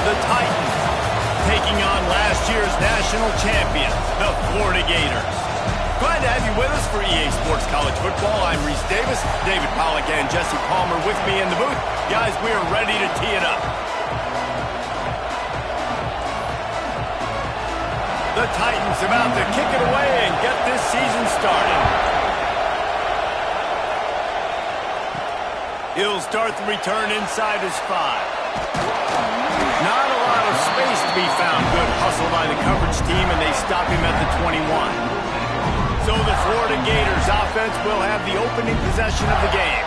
The Titans taking on last year's national champion, the Florida Gators. Glad to have you with us for EA Sports College Football. I'm Reese Davis, David Pollack and Jesse Palmer with me in the booth. Guys, we are ready to tee it up. The Titans about to kick it away and get this season started. He'll start the return inside his 5. Not a lot of space to be found. Good hustle by the coverage team, and they stop him at the 21. So the Florida Gators offense will have the opening possession of the game.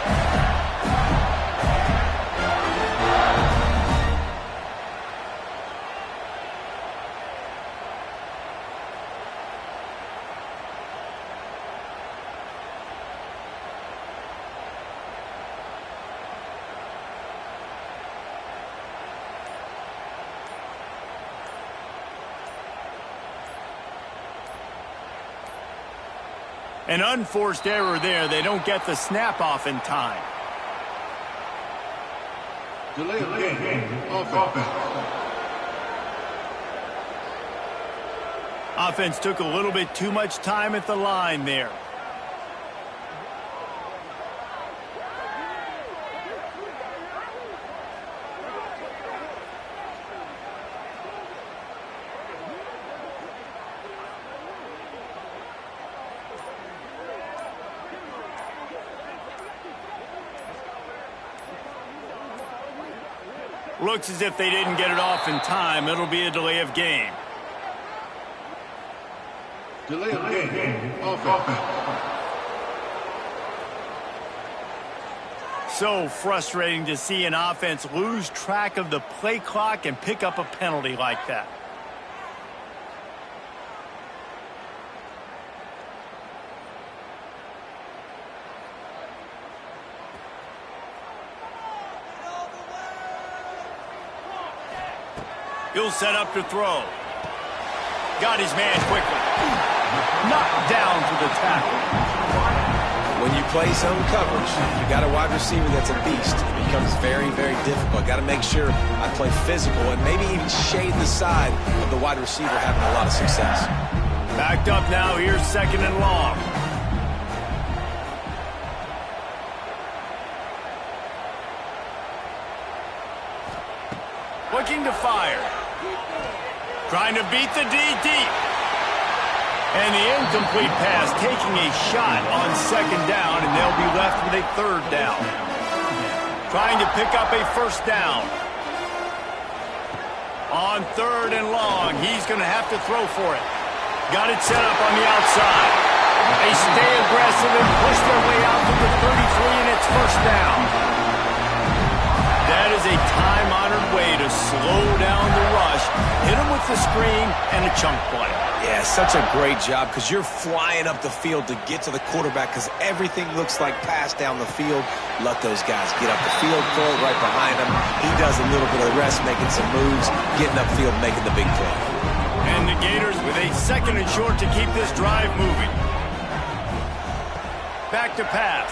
An unforced error there. They don't get the snap off in time. Delay of game. Offense. Offense took a little bit too much time at the line there. Looks as if they didn't get it off in time. It'll be a delay of game. Delay of game. Offense. So frustrating to see an offense lose track of the play clock and pick up a penalty like that. He'll set up to throw. Got his man quickly. Knocked down for the tackle. When you play zone coverage, you got a wide receiver that's a beast. It becomes very, very difficult. Got to make sure I play physical and maybe even shade the side of the wide receiver having a lot of success. Backed up now. Here's 2nd and long. Looking to fire. Trying to beat the D deep. And the incomplete pass taking a shot on 2nd down, and they'll be left with a 3rd down. Trying to pick up a 1st down. On 3rd and long, he's going to have to throw for it. Got it set up on the outside. They stay aggressive and push their way out to the 33, and it's 1st down. That is a time-honored way to slow down the rush, hit him with the screen, and a chunk play. Yeah, such a great job because you're flying up the field to get to the quarterback because everything looks like pass down the field. Let those guys get up the field, throw it right behind him. He does a little bit of the rest, making some moves, getting upfield, making the big play. And the Gators with a 2nd and short to keep this drive moving. Back to pass.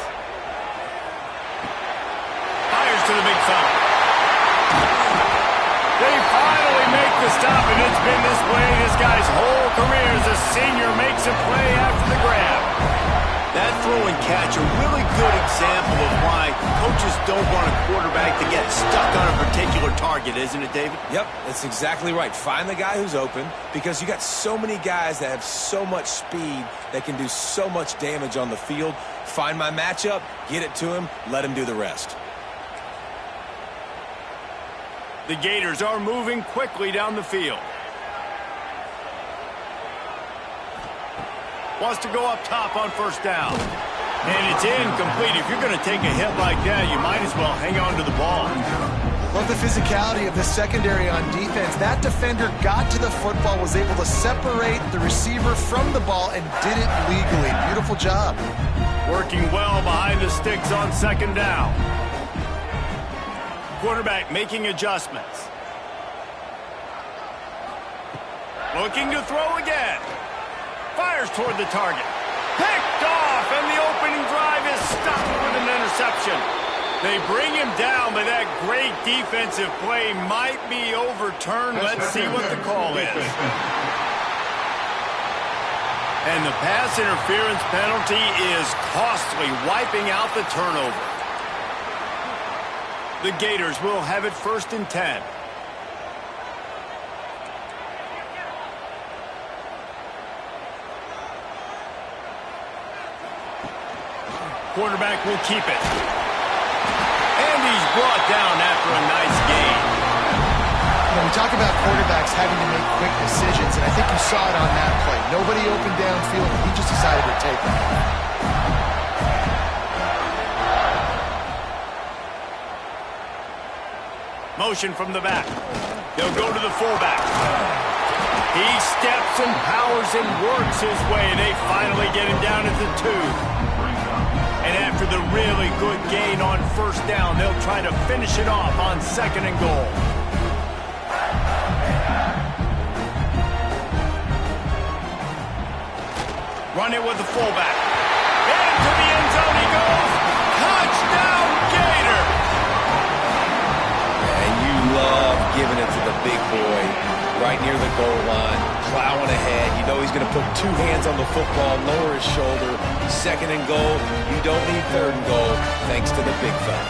Fires to the big fella. They finally make the stop, and it's been this way this guy's whole career as a senior makes a play after the grab. That throw and catch, a really good example of why coaches don't want a quarterback to get stuck on a particular target, isn't it, David? Yep, that's exactly right. Find the guy who's open because you got so many guys that have so much speed that can do so much damage on the field. Find my matchup, get it to him, let him do the rest. The Gators are moving quickly down the field. Wants to go up top on 1st down. And it's incomplete. If you're going to take a hit like that, you might as well hang on to the ball. Love the physicality of the secondary on defense. That defender got to the football, was able to separate the receiver from the ball, and did it legally. Beautiful job. Working well behind the sticks on 2nd down. Quarterback making adjustments. Looking to throw again. Fires toward the target. Picked off, and the opening drive is stopped with an interception. They bring him down, but that great defensive play might be overturned. Let's see what the call is. And the pass interference penalty is costly, wiping out the turnover. The Gators will have it 1st and 10. Quarterback will keep it. And he's brought down after a nice gain. When we talk about quarterbacks having to make quick decisions, and I think you saw it on that play. Nobody opened downfield, and he just decided to take it. Motion from the back. They'll go to the fullback. He steps and powers and works his way, and they finally get him down at the 2. And after the really good gain on 1st down, they'll try to finish it off on 2nd and goal. Run it with the fullback. Into the end zone he goes. Touchdown, Gator! And you love giving it to the big boy right near the goal line, plowing ahead. You know he's going to put 2 hands on the football, lower his shoulder. 2nd and goal. You don't need 3rd and goal, thanks to the big fella.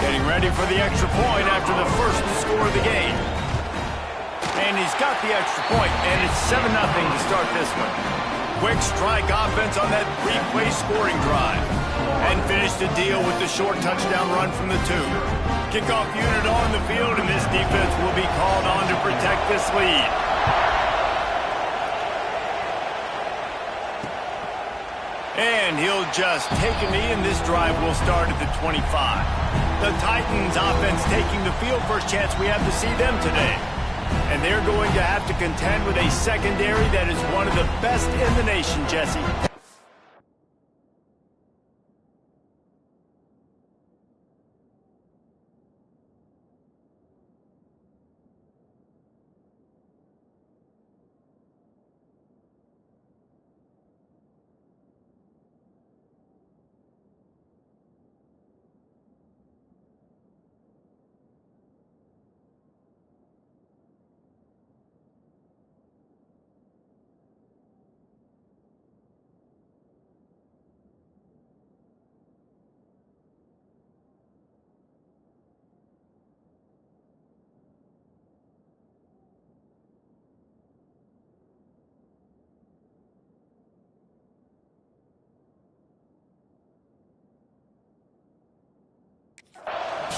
Getting ready for the extra point after the first score of the game. And he's got the extra point, and it's 7-0 to start this one. Quick strike offense on that 3-play scoring drive. And finish the deal with the short touchdown run from the 2. Kickoff unit on the field, and this defense will be called on to protect this lead. And he'll just take a knee, and this drive will start at the 25. The Titans offense taking the field. First chance we have to see them today. And they're going to have to contend with a secondary that is one of the best in the nation, Jesse.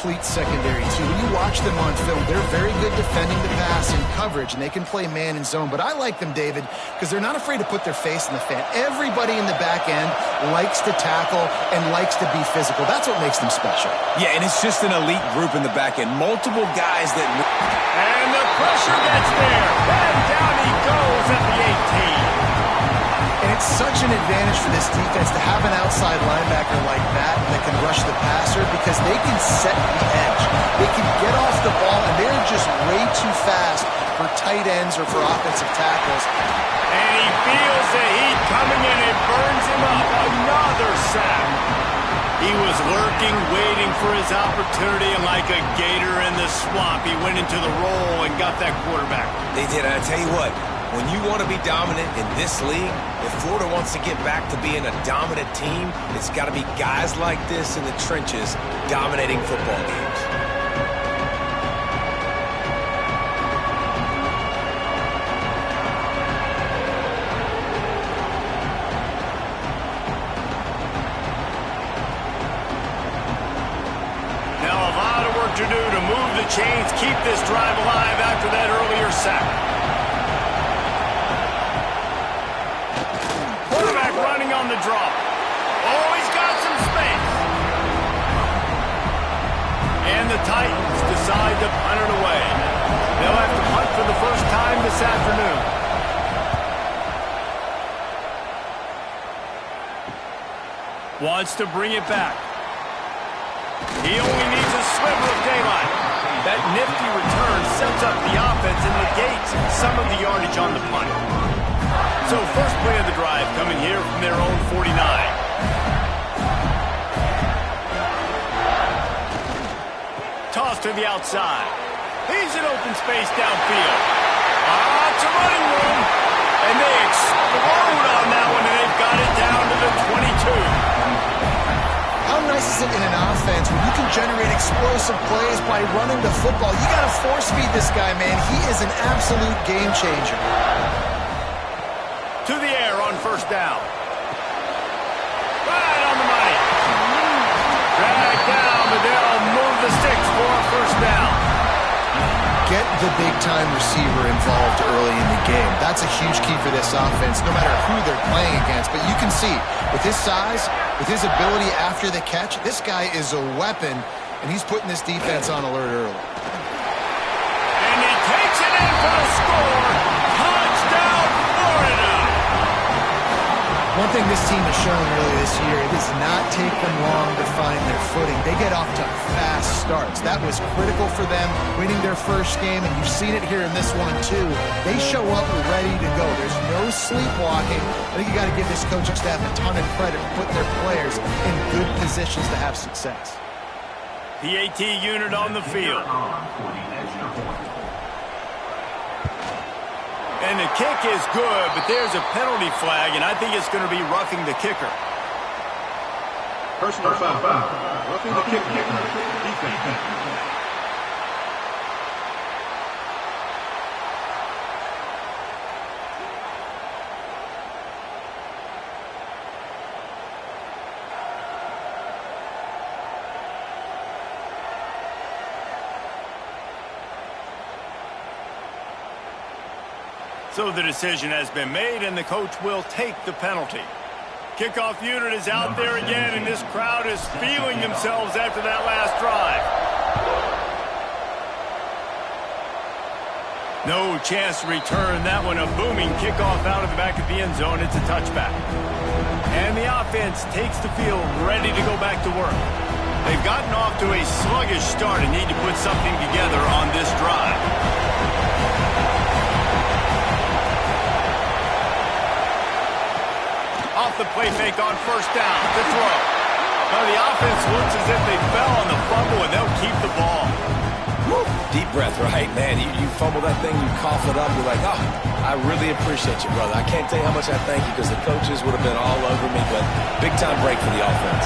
Complete secondary, too. When you watch them on film, they're very good defending the pass and coverage, and they can play man and zone. But I like them, David, because they're not afraid to put their face in the fan. Everybody in the back end likes to tackle and likes to be physical. That's what makes them special. Yeah, and it's just an elite group in the back end. Multiple guys that... And the pressure gets there. And down he goes at the 18. And it's such an advantage for this defense to have an outside linebacker like that can rush the passer, because they can set the edge. They can get off the ball, and they're just way too fast for tight ends or for offensive tackles. And he feels the heat coming in. It burns him up. Another sack. He was lurking, waiting for his opportunity, and like a gator in the swamp, he went into the roll and got that quarterback. They did, and I tell you what, when you want to be dominant in this league, if Florida wants to get back to being a dominant team, it's got to be guys like this in the trenches dominating football games. Now a lot of work to do to move the chains, keep this drive alive after that earlier sack. Running on the draw. Oh, he's got some space. And the Titans decide to punt it away. They'll have to punt for the first time this afternoon. Wants to bring it back. He only needs a sliver of daylight. That nifty return sets up the offense and negates some of the yardage on the punt. So first play of the drive coming here from their own 49. to the outside. He's in open space downfield. Lots of running room. And they explode on that one, and they've got it down to the 22. How nice is it in an offense when you can generate explosive plays by running the football? You got to force feed this guy, man. He is an absolute game changer. To the air on first down. Right on the money. Drag down, but they'll move the sticks for a first down. Get the big-time receiver involved early in the game. That's a huge key for this offense, no matter who they're playing against. But you can see, with his size, with his ability after the catch, this guy is a weapon, and he's putting this defense on alert early. And he takes it in for the score. Touchdown, Florida! One thing this team has shown really this year, it does not take them long to find their footing. They get off to fast starts. That was critical for them, winning their first game, and you've seen it here in this one too. They show up ready to go. There's no sleepwalking. I think you got to give this coaching staff a ton of credit for putting their players in good positions to have success. PAT unit on the field. And the kick is good, but there's a penalty flag, and I think it's going to be roughing the kicker. Personal foul. Roughing the kicker. Defense. So the decision has been made, and the coach will take the penalty. Kickoff unit is out there again, and this crowd is feeling themselves after that last drive. No chance to return that one. A booming kickoff out of the back of the end zone. It's a touchback. And the offense takes the field ready to go back to work. They've gotten off to a sluggish start and need to put something together on this drive. Off the play fake on first down to throw. Now the offense looks as if they fell on the fumble, and they'll keep the ball. Woo. Deep breath, right? Man, you fumble that thing, you cough it up, you're like, oh, I really appreciate you, brother. I can't tell you how much I thank you because the coaches would have been all over me, but big-time break for the offense.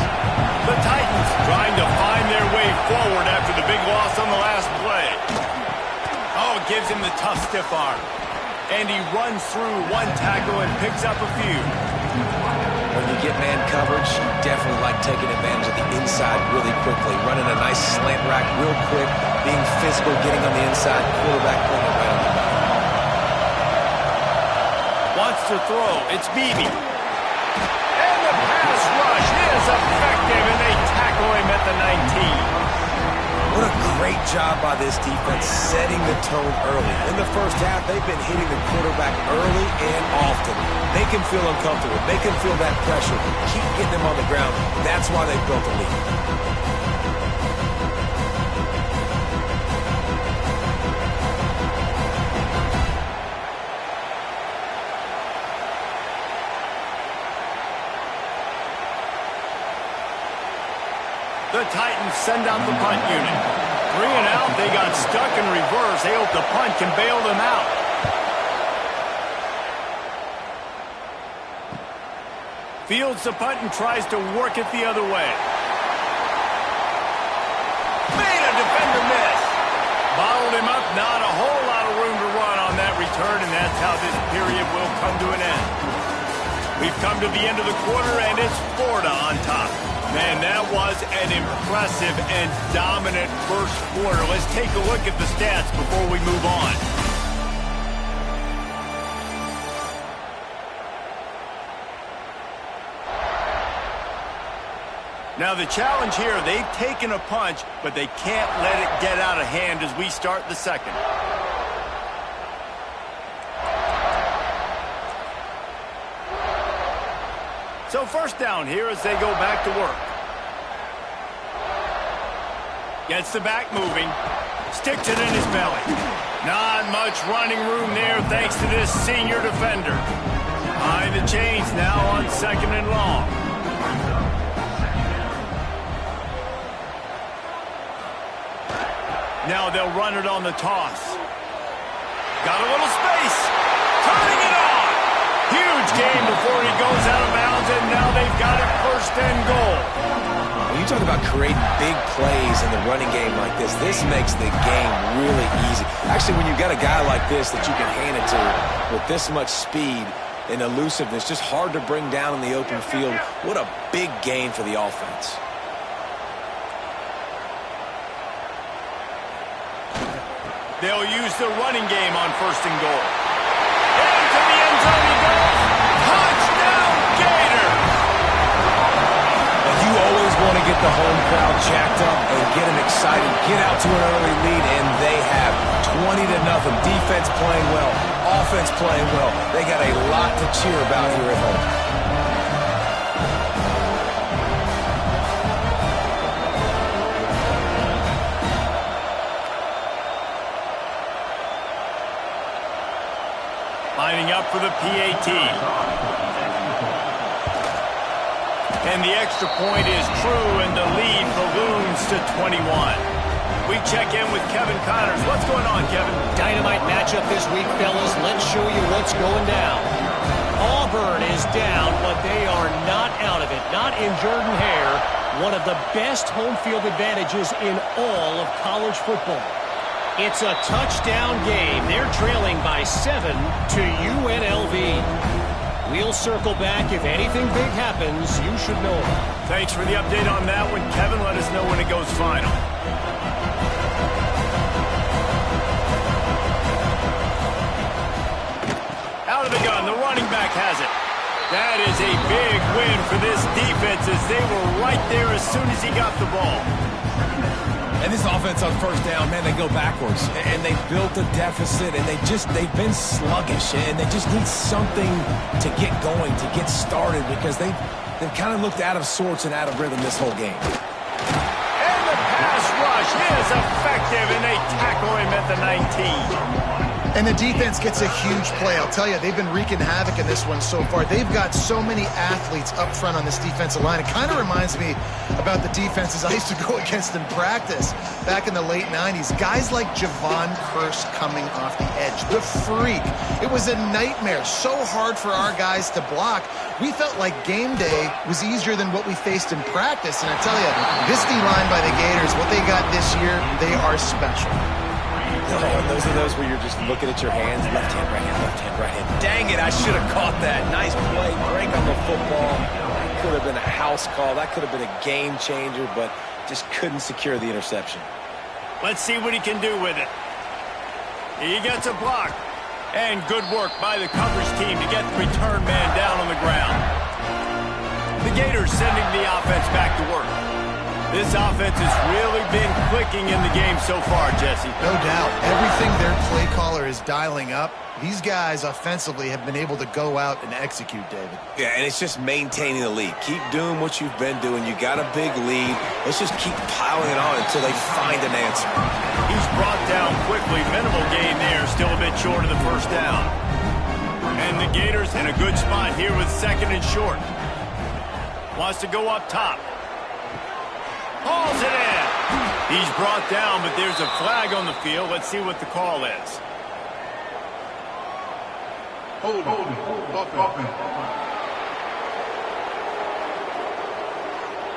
The Titans trying to find their way forward after the big loss on the last play. Oh, it gives him the tough stiff arm. And he runs through one tackle and picks up a few. When you get man coverage, you definitely like taking advantage of the inside really quickly. Running a nice slant rack real quick, being physical, getting on the inside, quarterback putting it right on the back. Wants to throw. It's Beebe. And the pass rush is effective, and they tackle him at the 19. What a great job by this defense setting the tone early. In the first half, they've been hitting the quarterback early and often. Make him feel uncomfortable. Make him feel that pressure. Keep getting him on the ground. That's why they've built a lead. The Titans send out the punt unit. 3 and out, they got stuck in reverse. They hope the punt can bail them out. Fields the punt and tries to work it the other way. Made a defender miss. Bottled him up, not a whole lot of room to run on that return, and that's how this period will come to an end. We've come to the end of the quarter, and it's Florida on top. Man, that was an impressive and dominant first quarter. Let's take a look at the stats before we move on. Now the challenge here, they've taken a punch, but they can't let it get out of hand as we start the second. So first down here as they go back to work. Gets the back moving. Sticks it in his belly. Not much running room there thanks to this senior defender. Behind the chains now on second and long. Now they'll run it on the toss. Got a little space. Turning it on. Huge gain before he goes out of bounds, and now they've got it first and goal. When you talk about creating big plays in the running game like this makes the game really easy. Actually, when you've got a guy like this that you can hand it to with this much speed and elusiveness, just hard to bring down in the open field. What a big gain for the offense. They'll use the running game on first and goal. Into the end zone he goes. Touchdown, Gators! And you always want to get the home crowd jacked up and get them excited, get out to an early lead, and they have 20-0. Defense playing well, offense playing well. They got a lot to cheer about here at home. Lining up for the PAT. And the extra point is true, and the lead balloons to 21. We check in with Kevin Connors. What's going on, Kevin? Dynamite matchup this week, fellas. Let's show you what's going down. Auburn is down, but they are not out of it. Not in Jordan Hare, one of the best home field advantages in all of college football. It's a touchdown game. They're trailing by 7 to UNLV. We'll circle back. If anything big happens, you should know. Thanks for the update on that one, Kevin. Let us know when it goes final. Out of the gun, the running back has it. That is a big win for this defense as they were right there as soon as he got the ball. And this offense on first down, man, they go backwards. And they built a deficit, and they've been sluggish. And they just need something to get going, to get started, because they've kind of looked out of sorts and out of rhythm this whole game. And the pass rush is effective, and they tackle him at the 19. And the defense gets a huge play. I'll tell you, they've been wreaking havoc in this one so far. They've got so many athletes up front on this defensive line. It kind of reminds me about the defenses I used to go against in practice back in the late 90s. Guys like Javon Curse coming off the edge. The freak. It was a nightmare. So hard for our guys to block. We felt like game day was easier than what we faced in practice. And I tell you, this D-line by the Gators, what they got this year, they are special. Oh, and those are those where you're just looking at your hands, left hand, right hand, left hand, right hand. Dang it, I should have caught that. Nice play, break on the football. That could have been a house call. That could have been a game changer, but just couldn't secure the interception. Let's see what he can do with it. He gets a block. And good work by the coverage team to get the return man down on the ground. The Gators sending the offense back to work. This offense has really been clicking in the game so far, Jesse. No doubt. Everything their play caller is dialing up, these guys offensively have been able to go out and execute, David. Yeah, and it's just maintaining the lead. Keep doing what you've been doing. You got a big lead. Let's just keep piling it on until they find an answer. He's brought down quickly. Minimal gain there. Still a bit short of the first down. And the Gators in a good spot here with second and short. Wants to go up top. Hauls it in. He's brought down, but there's a flag on the field. Let's see what the call is. Hold.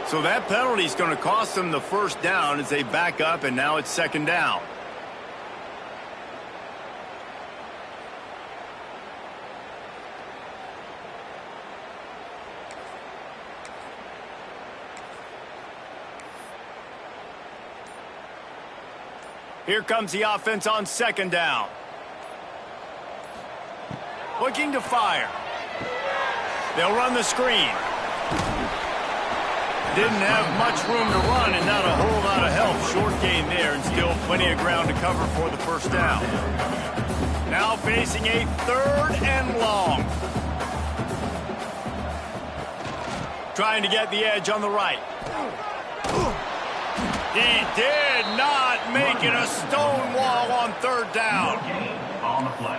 So that penalty is going to cost them the first down as they back up, and now it's second down. Here comes the offense on second down. Looking to fire. They'll run the screen. Didn't have much room to run and not a whole lot of help. Short gain there and still plenty of ground to cover for the first down. Now facing a third and long. Trying to get the edge on the right. He did not make it a stone wall on third down.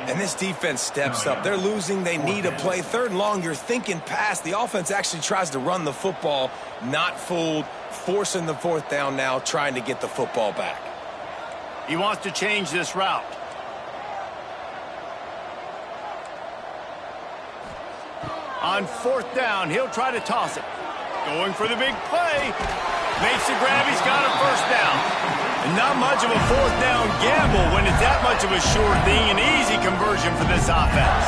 And this defense steps up. They're losing. They need a play. Third and long, you're thinking pass. The offense actually tries to run the football. Not fooled. Forcing the fourth down now, trying to get the football back. He wants to change this route. On 4th down, he'll try to toss it. Going for the big play. Makes the grab. He's got a 1st down. And not much of a 4th down gamble when it's that much of a sure thing. An easy conversion for this offense.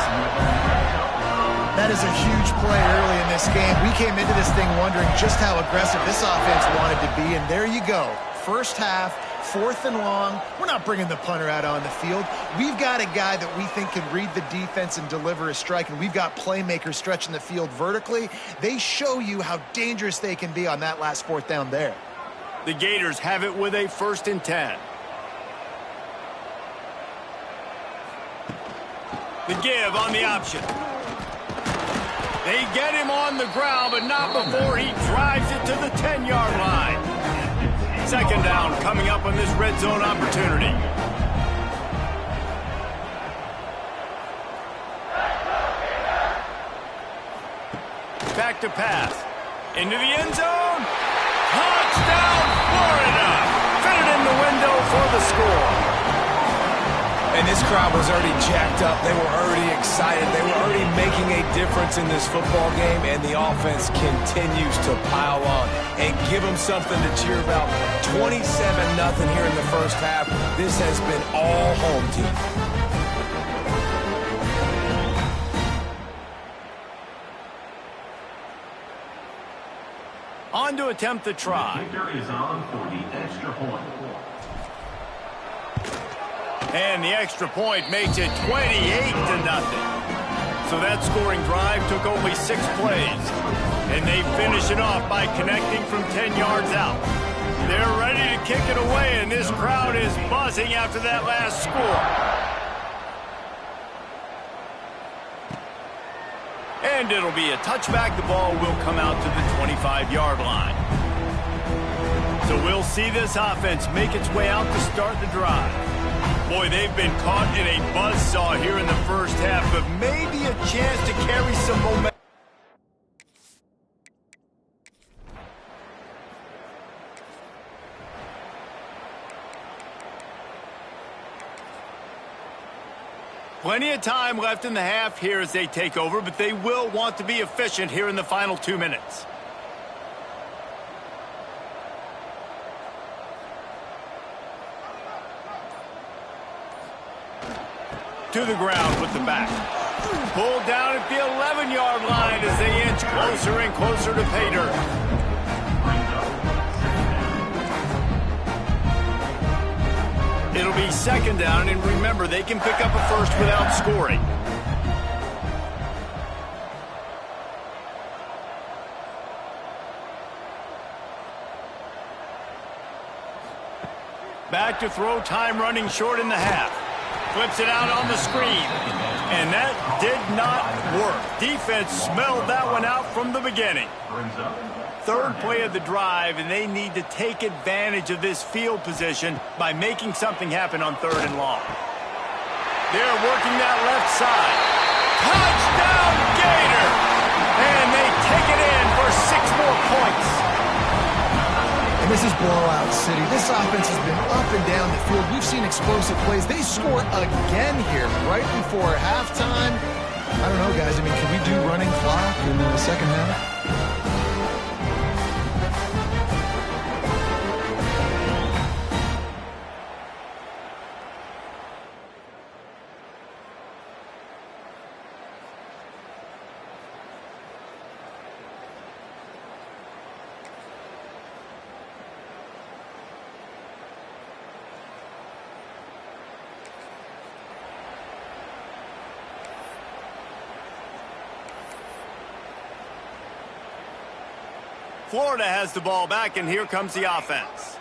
That is a huge play early in this game. We came into this thing wondering just how aggressive this offense wanted to be, and there you go. First half, 4th and long. We're not bringing the punter out on the field. We've got a guy that we think can read the defense and deliver a strike, and we've got playmakers stretching the field vertically. They show you how dangerous they can be on that last 4th down there. The Gators have it with a 1st and 10. The give on the option. They get him on the ground, but not before he drives it to the 10-yard line. 2nd down coming up on this red zone opportunity. Back to pass. Into the end zone. Touchdown, Florida. Fit it in the window for the score. And this crowd was already jacked up. They were already excited. They were already making a difference in this football game, and the offense continues to pile on and give them something to cheer about. 27-0 here in the first half. This has been all home team. On to attempt the try. The kicker is on for the extra point. And the extra point makes it 28-0. So that scoring drive took only 6 plays. And they finish it off by connecting from 10 yards out. They're ready to kick it away, and this crowd is buzzing after that last score. And it'll be a touchback. The ball will come out to the 25-yard line. So we'll see this offense make its way out to start the drive. Boy, they've been caught in a buzzsaw here in the first half, but maybe a chance to carry some momentum. Plenty of time left in the half here as they take over, but they will want to be efficient here in the final 2 minutes. To the ground with the back. Pulled down at the 11-yard line as they inch closer and closer to pay dirt. It'll be 2nd down, and remember, they can pick up a first without scoring. Back to throw, time running short in the half. Flips it out on the screen. And that did not work. Defense smelled that one out from the beginning. 3rd play of the drive, and they need to take advantage of this field position by making something happen on 3rd and long. They're working that left side. Touchdown, Gator! And they take it in for 6 more points. And this is blowout city. This offense has been up and down the field. We've seen explosive plays. They score again here right before halftime. I don't know, guys. I mean, can we do running clock in the second half? Florida has the ball back, and here comes the offense.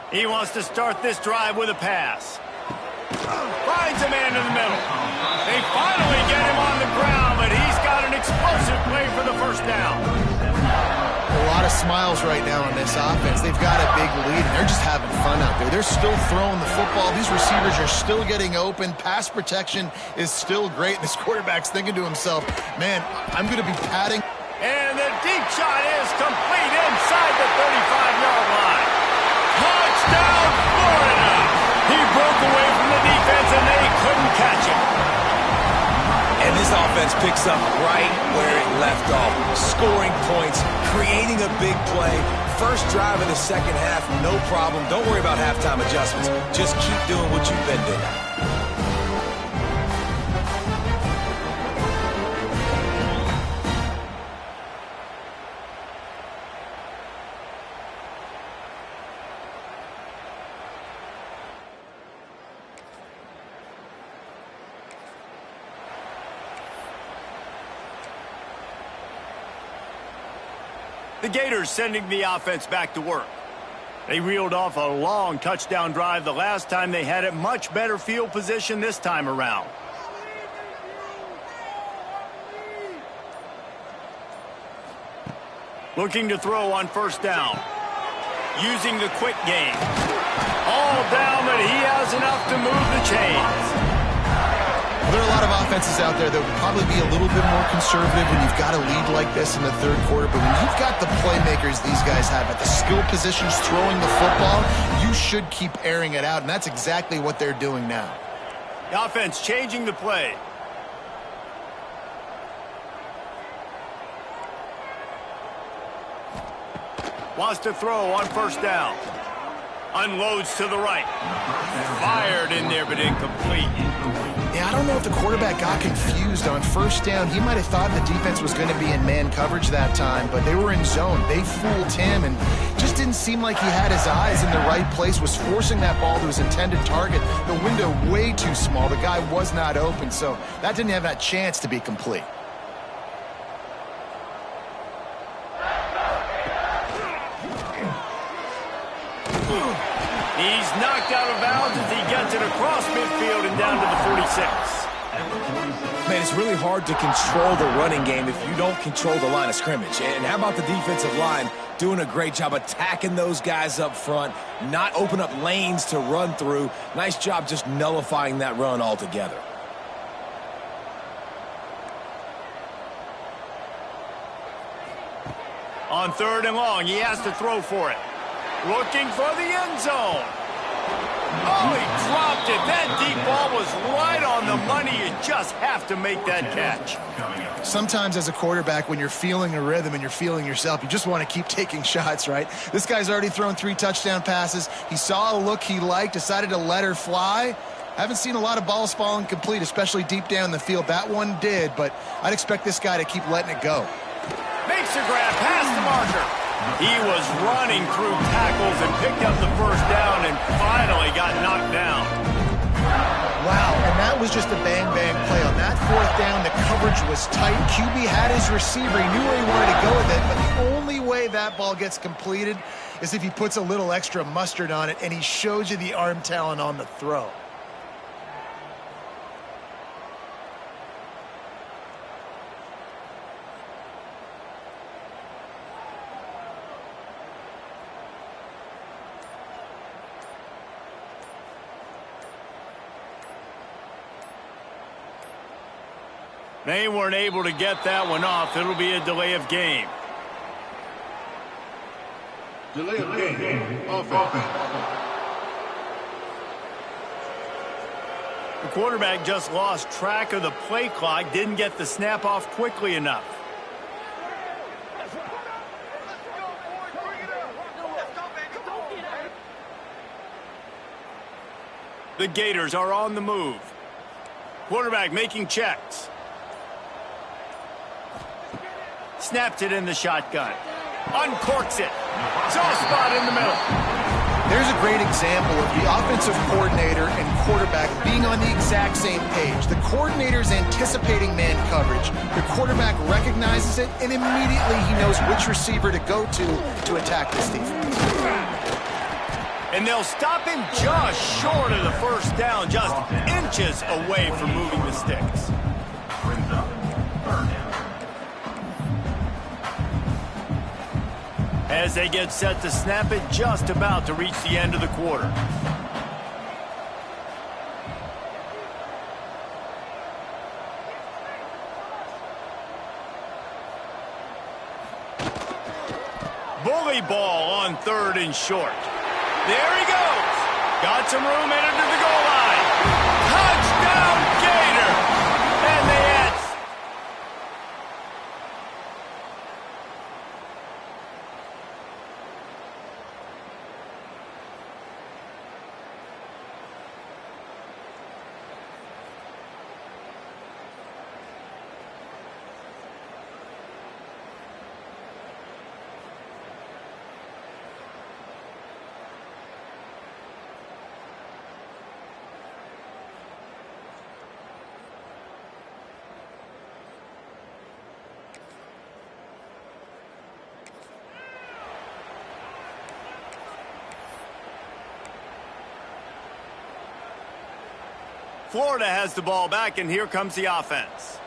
He wants to start this drive with a pass. Finds a man in the middle. They finally get him on the ground, but he's got an explosive play for the 1st down. A lot of smiles right now on this offense. They've got a big lead, and they're just having fun out there. They're still throwing the football. These receivers are still getting open. Pass protection is still great. This quarterback's thinking to himself, man, I'm going to be padding. And the deep shot is complete inside the 35-yard line. Touchdown, Florida! He broke away from the defense, and they couldn't catch him. And this offense picks up right where it left off. Scoring points, creating a big play. First drive of the second half, no problem. Don't worry about halftime adjustments. Just keep doing what you've been doing. The Gators sending the offense back to work. They reeled off a long touchdown drive the last time they had it. Much better field position this time around. Looking to throw on first down. Using the quick game. All down, but he has enough to move the chains. Well, there are a lot of offenses out there that would probably be a little bit more conservative when you've got a lead like this in the third quarter. But when you've got the playmakers these guys have at the skill positions throwing the football, you should keep airing it out, and that's exactly what they're doing now. The offense changing the play. Wants to throw on first down. Unloads to the right. Fired in there, but incomplete. Yeah, I don't know if the quarterback got confused on first down. He might have thought the defense was going to be in man coverage that time, but they were in zone. They fooled him, and just didn't seem like he had his eyes in the right place, was forcing that ball to his intended target. The window way too small. The guy was not open, so that didn't have that chance to be complete. He's knocked out of bounds as he gets it across midfield and down to the 46. Man, it's really hard to control the running game if you don't control the line of scrimmage. And how about the defensive line doing a great job attacking those guys up front, not open up lanes to run through. Nice job just nullifying that run altogether. On third and long, he has to throw for it. Looking for the end zone. Oh, he dropped it. That deep ball was right on the money. You just have to make that catch. Sometimes as a quarterback, when you're feeling a rhythm and you're feeling yourself, you just want to keep taking shots, right? This guy's already thrown 3 touchdown passes. He saw a look he liked, decided to let her fly. Haven't seen a lot of balls falling complete, especially deep down the field. That one did, but I'd expect this guy to keep letting it go. Makes a grab past the marker. He was running through tackles and picked up the first down and finally got knocked down. Wow, and that was just a bang-bang play. On that fourth down, the coverage was tight. QB had his receiver. He knew where he wanted to go with it, but the only way that ball gets completed is if he puts a little extra mustard on it, and he shows you the arm talent on the throw. They weren't able to get that one off. It'll be a delay of game. Delay of game. Offense. The quarterback just lost track of the play clock, didn't get the snap off quickly enough. The Gators are on the move. Quarterback making checks. Snaps it in the shotgun. Uncorks it. Soft spot in the middle. There's a great example of the offensive coordinator and quarterback being on the exact same page. The coordinator's anticipating man coverage. The quarterback recognizes it, and immediately he knows which receiver to go to attack this defense. And they'll stop him just short of the first down, just inches away from moving the sticks. As they get set to snap it, just about to reach the end of the quarter. Bully ball on third and short. There he goes. Got some room, headed to the goal line. Touchdown, Gator. And they had... Florida has the ball back, and here comes the offense.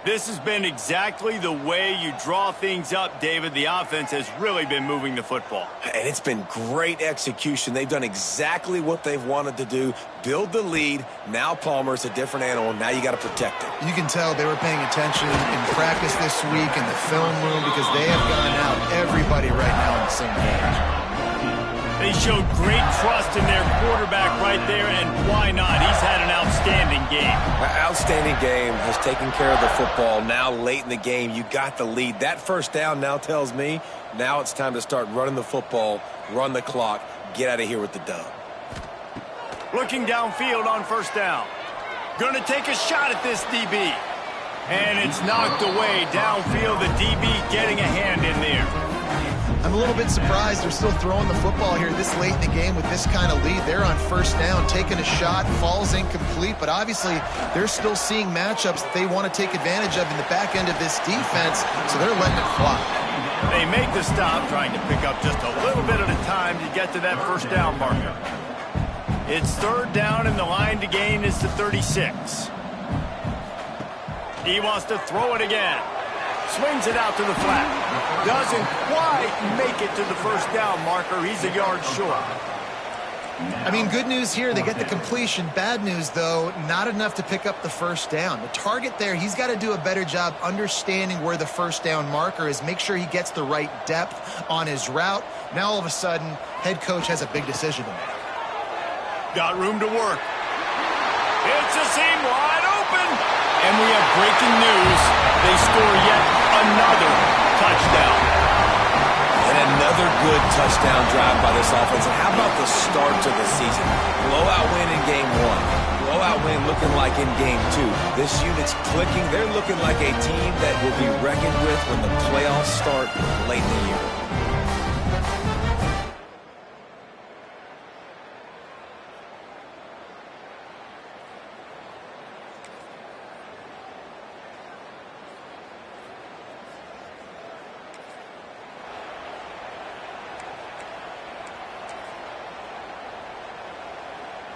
This has been exactly the way you draw things up, David. The offense has really been moving the football. And it's been great execution. They've done exactly what they've wanted to do. Build the lead. Now Palmer's a different animal. Now you got to protect him. You can tell they were paying attention in practice this week in the film room because they have gotten out everybody right now on the same page. They showed great trust in their quarterback right there, and why not? He's had an outstanding game. Outstanding game, has taken care of the football. Now late in the game, you got the lead. That first down now tells me now it's time to start running the football, run the clock, get out of here with the dub. Looking downfield on first down. Going to take a shot at this DB. And it's knocked away downfield. The DB getting a hand in there. I'm a little bit surprised they're still throwing the football here this late in the game with this kind of lead. They're on first down, taking a shot, falls incomplete, but obviously they're still seeing matchups that they want to take advantage of in the back end of this defense, so they're letting it fly. They make the stop, trying to pick up just a little bit at a time to get to that first down marker. It's third down, and the line to gain is to 36. He wants to throw it again. Swings it out to the flat. Doesn't quite make it to the first down marker. He's a yard short. I mean, good news here. They get the completion. Bad news, though, not enough to pick up the first down. The target there, he's got to do a better job understanding where the first down marker is. Make sure he gets the right depth on his route. Now, all of a sudden, head coach has a big decision to make. Got room to work. It's a seam wide open. And we have breaking news. They score yet another touchdown. And another good touchdown drive by this offense. And how about the start to the season? Blowout win in game one. Blowout win looking like in game two. This unit's clicking. They're looking like a team that will be reckoned with when the playoffs start late in the year.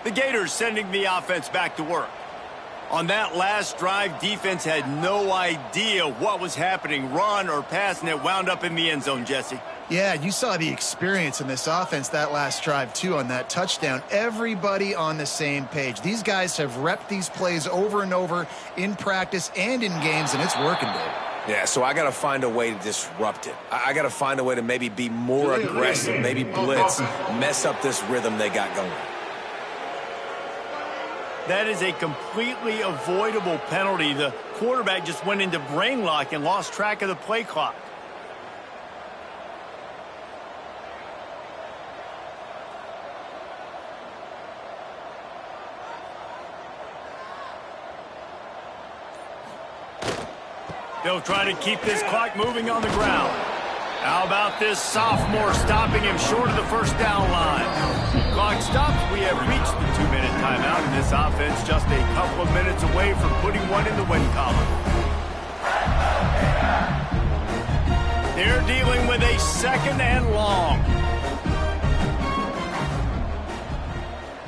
The Gators sending the offense back to work. On that last drive, defense had no idea what was happening, run or pass, and it wound up in the end zone, Jesse. Yeah, you saw the experience in this offense that last drive, too, on that touchdown. Everybody on the same page. These guys have repped these plays over and over in practice and in games, and it's working, dude. Yeah, so I got to find a way to disrupt it. I got to find a way to maybe be more aggressive, maybe blitz, mess up this rhythm they got going. That is a completely avoidable penalty. The quarterback just went into brain lock and lost track of the play clock. They'll try to keep this clock moving on the ground. How about this sophomore stopping him short of the first down line? Clock stops. We have reached the 2-minute timeout, and this offense just a couple of minutes away from putting one in the win column. They're dealing with a second and long.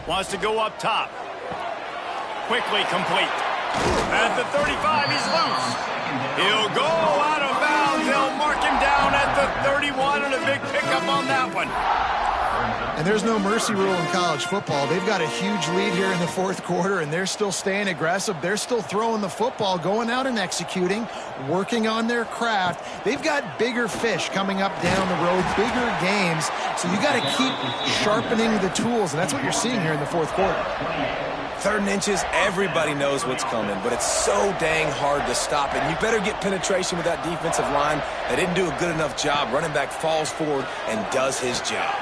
Wants to go up top. Quickly complete. At the 35, he's loose. He'll go out of bounds. They'll mark him down at the 31, and a big pickup on that one. And there's no mercy rule in college football. They've got a huge lead here in the fourth quarter, and they're still staying aggressive. They're still throwing the football, going out and executing, working on their craft. They've got bigger fish coming up down the road, bigger games. So you got to keep sharpening the tools, and that's what you're seeing here in the fourth quarter. 3rd and inches, everybody knows what's coming, but it's so dang hard to stop it. You better get penetration with that defensive line. They didn't do a good enough job. Running back falls forward and does his job.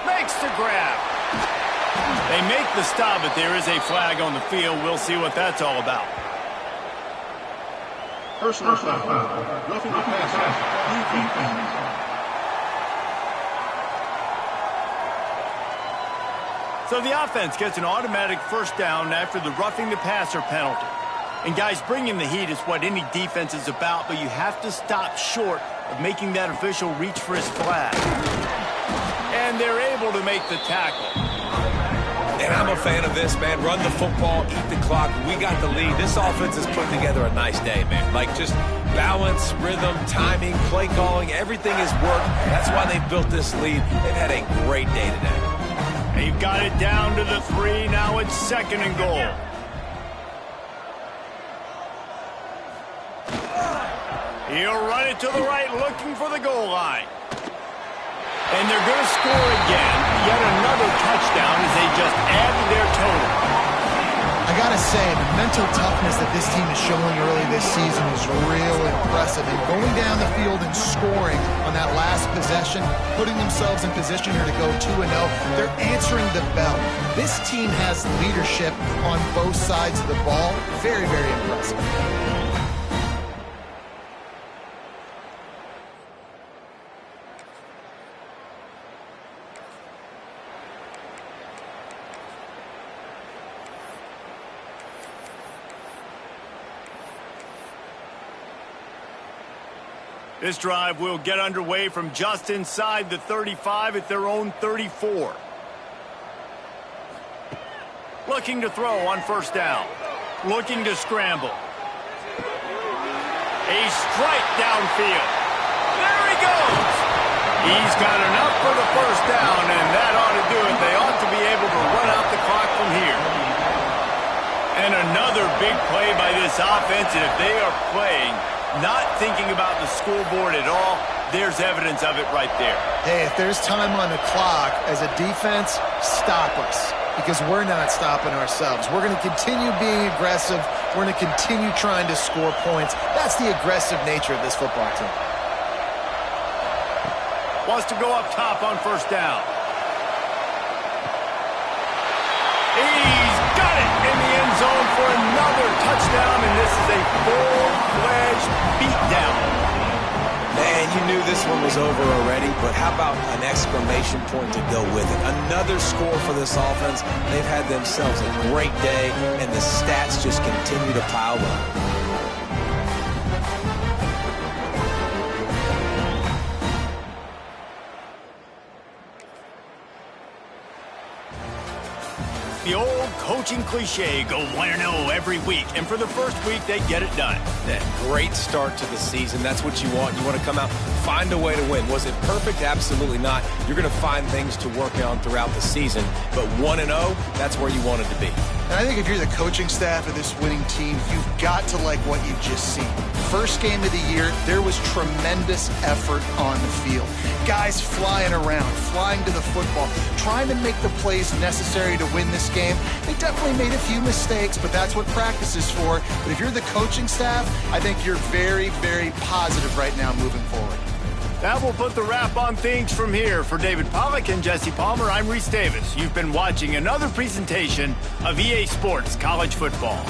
Makes the grab. They make the stop, but there is a flag on the field. We'll see what that's all about. Personal foul. Roughing the passer. So the offense gets an automatic first down after the roughing the passer penalty. And guys, bringing the heat is what any defense is about, but you have to stop short of making that official reach for his flag. And they're able to make the tackle. And I'm a fan of this, man. Run the football, eat the clock. We got the lead. This offense has put together a nice day, man. Like just balance, rhythm, timing, play calling, everything has worked. That's why they built this lead. They've had a great day today. They've got it down to the 3. Now it's 2nd and goal. He'll run it to the right, looking for the goal line. And they're going to score again. Yet another touchdown as they just add to their total. I got to say, the mental toughness that this team is showing early this season is real impressive. And going down the field and scoring on that last possession, putting themselves in position here to go 2-0, they're answering the bell. This team has leadership on both sides of the ball. Very, very impressive. This drive will get underway from just inside the 35 at their own 34. Looking to throw on first down. Looking to scramble. A strike downfield. There he goes. He's got enough for the first down, and that ought to do it. They ought to be able to run out the clock from here. And another big play by this offense, and if they are playing not thinking about the scoreboard at all, there's evidence of it right there. Hey, if there's time on the clock, as a defense, stop us. Because we're not stopping ourselves. We're going to continue being aggressive. We're going to continue trying to score points. That's the aggressive nature of this football team. Wants to go up top on first down. He's got it in the end zone for another touchdown, and this is a full-fledged beatdown. Man, you knew this one was over already, but how about an exclamation point to go with it? Another score for this offense. They've had themselves a great day, and the stats just continue to pile up. The old coaching cliche, go 1-0 every week. And for the first week, they get it done. That great start to the season. That's what you want. You want to come out, find a way to win. Was it perfect? Absolutely not. You're going to find things to work on throughout the season. But 1-0, that's where you wanted to be. And I think if you're the coaching staff of this winning team, you've got to like what you've just seen. First game of the year, there was tremendous effort on the field. Guys flying around, flying to the football, trying to make the plays necessary to win this game. They definitely made a few mistakes, but that's what practice is for. But if you're the coaching staff, I think you're very, very positive right now moving forward. That will put the wrap on things from here. For David Pollack and Jesse Palmer, I'm Reese Davis. You've been watching another presentation of EA Sports College Football.